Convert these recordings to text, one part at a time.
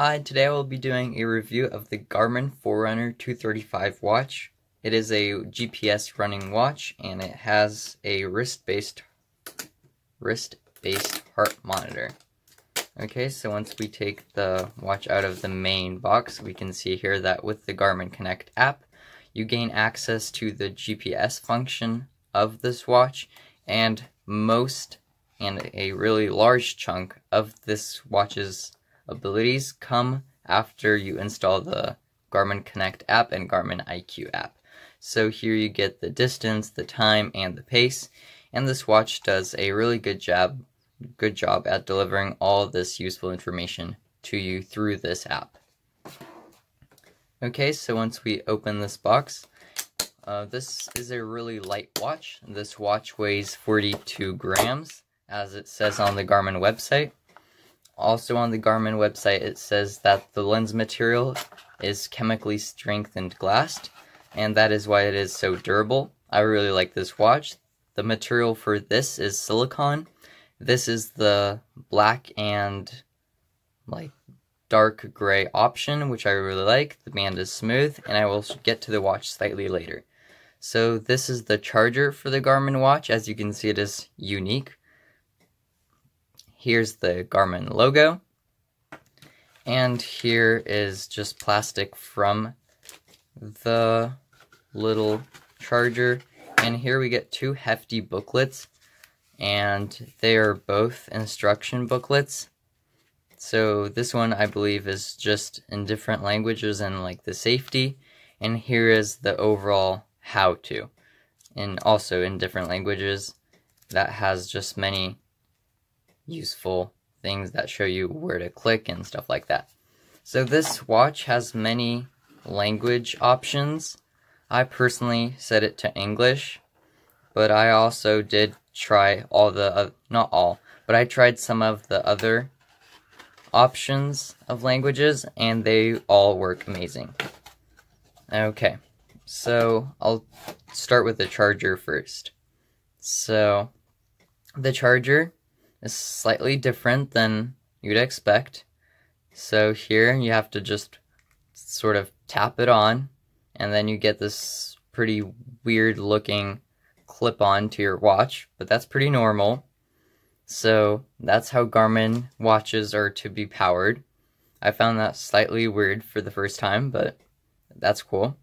Hi, today I will be doing a review of the Garmin Forerunner 235 watch. It is a GPS running watch and it has a wrist-based heart monitor. Okay, so once we take the watch out of the main box, we can see here that with the Garmin Connect app, you gain access to the GPS function of this watch, and a really large chunk of this watch's abilities come after you install the Garmin Connect app and Garmin IQ app. So here you get the distance, the time, and the pace, and this watch does a really good job at delivering all this useful information to you through this app. Okay, so once we open this box, this is a really light watch. This watch weighs 42 grams, as it says on the Garmin website. Also on the Garmin website, it says that the lens material is chemically strengthened glass, and that is why it is so durable. I really like this watch. The material for this is silicone. This is the black and dark gray option, which I really like. The band is smooth, and I will get to the watch slightly later. So this is the charger for the Garmin watch. As you can see, it is unique. Here's the Garmin logo, and here is just plastic from the little charger, and here we get two hefty booklets, and they are both instruction booklets. So this one I believe is just in different languages and the safety, and here is the overall how-to, and also in different languages. That has just many useful things that show you where to click and stuff like that. So this watch has many language options. I personally set it to English, but I also did try I tried some of the other options of languages, and they all work amazing. Okay, so I'll start with the charger first. So the charger is slightly different than you'd expect. So here you have to just sort of tap it on, and then you get this pretty weird looking clip-on to your watch, but that's pretty normal. So that's how Garmin watches are to be powered. I found that slightly weird for the first time, but that's cool.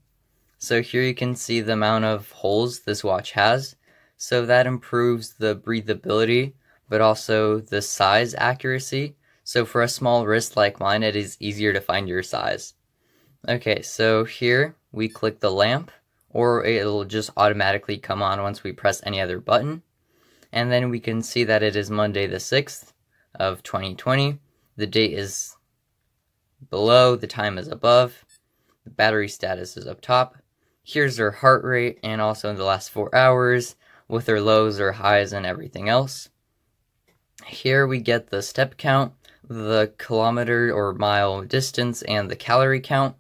So here you can see the amount of holes this watch has. So that improves the breathability, but also the size accuracy. So for a small wrist like mine, it is easier to find your size. Okay, so here we click the lamp, or it'll just automatically come on once we press any other button. And then we can see that it is Monday the 6th of 2020. The date is below, the time is above, the battery status is up top. Here's her heart rate, and also in the last 4 hours, with her lows or highs and everything else. Here we get the step count, the kilometer or mile distance, and the calorie count.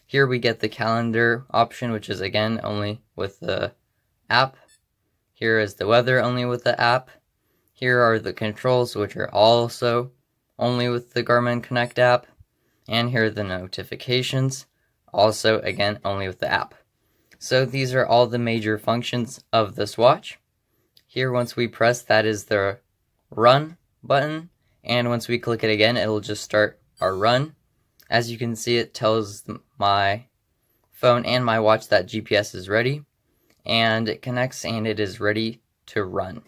Here we get the calendar option, which is again only with the app. Here is the weather, only with the app. Here are the controls, which are also only with the Garmin Connect app. And here are the notifications, also again only with the app. So these are all the major functions of this watch. Here, once we press, that is the run button, and once we click it again, it'll just start our run. As you can see, it tells my phone and my watch that GPS is ready, and it connects and it is ready to run.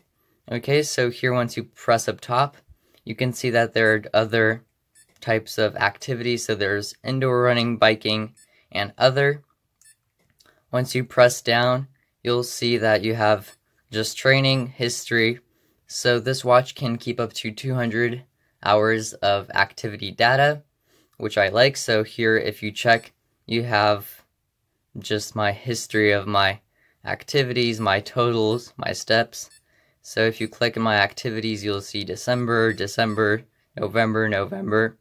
Okay, so here once you press up top, you can see that there are other types of activities. So there's indoor running, biking, and other. Once you press down, you'll see that you have just training, history. So this watch can keep up to 200 hours of activity data, which I like. So here, if you check, you have just my history of my activities, my totals, my steps. So if you click on my activities, you'll see December, November.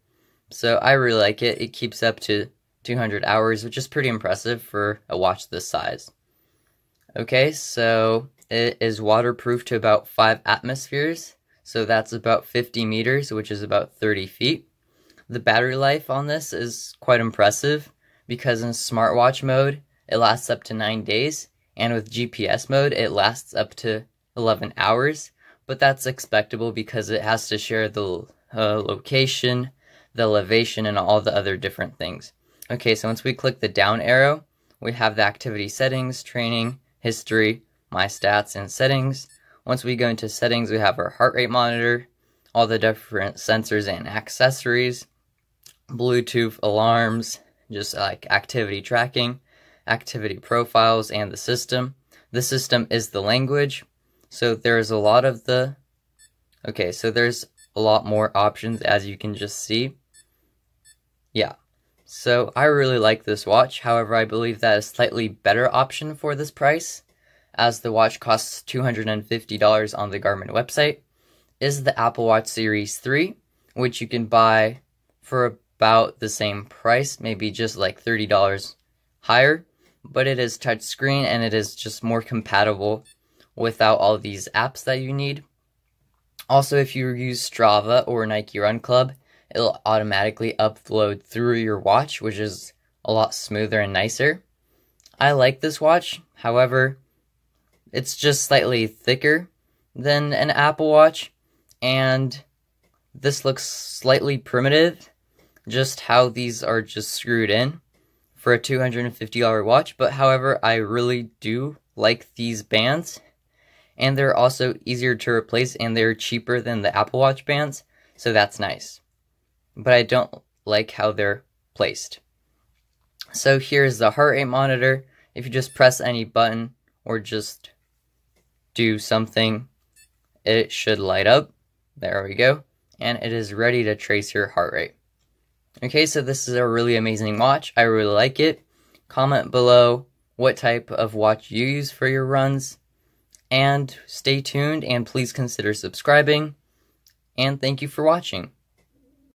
So I really like it. It keeps up to 200 hours, which is pretty impressive for a watch this size. Okay, so it is waterproof to about 5 atmospheres, so that's about 50 meters, which is about 30 feet. The battery life on this is quite impressive because in smartwatch mode it lasts up to 9 days, and with GPS mode it lasts up to 11 hours, but that's expectable because it has to share the location, the elevation, and all the other different things. Okay, so once we click the down arrow, we have the activity settings, training, history, my stats, and settings. Once we go into settings, we have our heart rate monitor, all the different sensors and accessories, Bluetooth alarms, just like activity tracking, activity profiles, and the system. The system is the language, so there's a lot of the... Okay, so there's a lot more options, as you can just see. Yeah, so I really like this watch. However, I believe that a slightly better option for this price, as the watch costs $250 on the Garmin website, is the Apple Watch Series 3, which you can buy for about the same price, maybe just like $30 higher, but it is touchscreen and it is just more compatible without all these apps that you need. Also, if you use Strava or Nike Run Club, it'll automatically upload through your watch, which is a lot smoother and nicer. I like this watch, however, it's just slightly thicker than an Apple Watch, and this looks slightly primitive, just how these are just screwed in for a $250 watch. But however, I really do like these bands, and they're also easier to replace and they're cheaper than the Apple Watch bands, so that's nice. But I don't like how they're placed. So here's the heart rate monitor. If you just press any button or just do something, it should light up. There we go. And it is ready to trace your heart rate. Okay, so this is a really amazing watch. I really like it. Comment below what type of watch you use for your runs. And stay tuned and please consider subscribing. And thank you for watching.